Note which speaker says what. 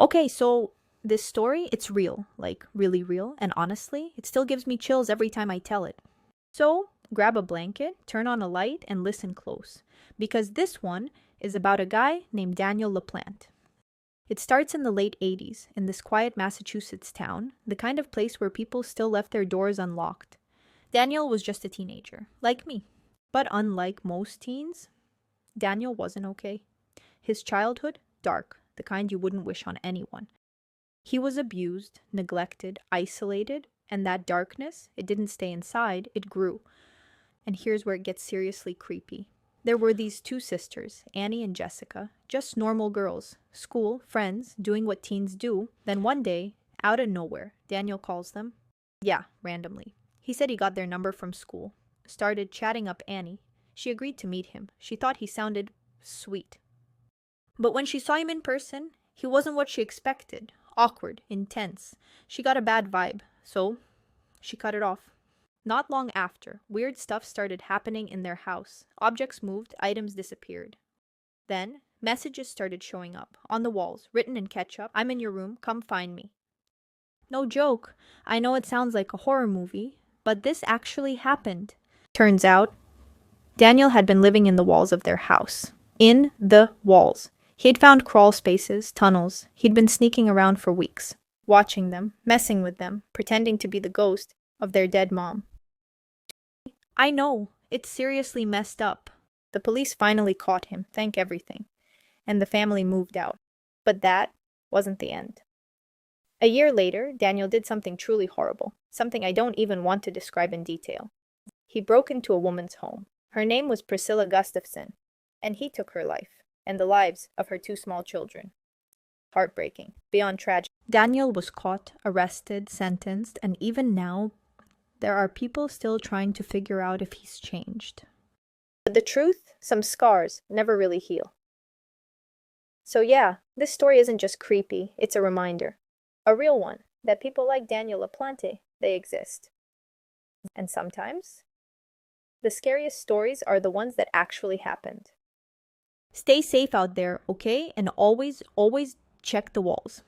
Speaker 1: Okay, so this story, it's real, like really real, and honestly, it still gives me chills every time I tell it. So, grab a blanket, turn on a light, and listen close, because this one is about a guy named Daniel Laplante. It starts in the late 80s in this quiet Massachusetts town, the kind of place where people still left their doors unlocked. Daniel was just a teenager, like me. But unlike most teens, Daniel wasn't okay. His childhood, dark, the kind you wouldn't wish on anyone. He was abused, neglected, isolated, and that darkness, it didn't stay inside, it grew. And here's where it gets seriously creepy. There were these two sisters, Annie and Jessica, just normal girls, school, friends, doing what teens do. Then one day, out of nowhere, Daniel calls them. Yeah, randomly. He said he got their number from school, started chatting up Annie. She agreed to meet him. She thought he sounded sweet. But when she saw him in person, he wasn't what she expected. Awkward, intense. She got a bad vibe, so she cut it off. Not long after, weird stuff started happening in their house. Objects moved, items disappeared. Then, messages started showing up, on the walls, written in ketchup. I'm in your room, come find me. No joke. I know it sounds like a horror movie, but this actually happened. Turns out, Daniel had been living in the walls of their house. In the walls. He had found crawl spaces, tunnels. He'd been sneaking around for weeks, watching them, messing with them, pretending to be the ghost of their dead mom. I know, it's seriously messed up. The police finally caught him, thank everything, and the family moved out. But that wasn't the end. A year later, Daniel did something truly horrible, something I don't even want to describe in detail. He broke into a woman's home. Her name was Priscilla Gustafson, and he took her life, and the lives of her two small children. Heartbreaking, beyond tragic. Daniel was caught, arrested, sentenced, and even now, there are people still trying to figure out if he's changed. But the truth, some scars never really heal. So yeah, this story isn't just creepy, it's a reminder. A real one, that people like Daniel Laplante, they exist. And sometimes, the scariest stories are the ones that actually happened. Stay safe out there, okay? And always check the walls.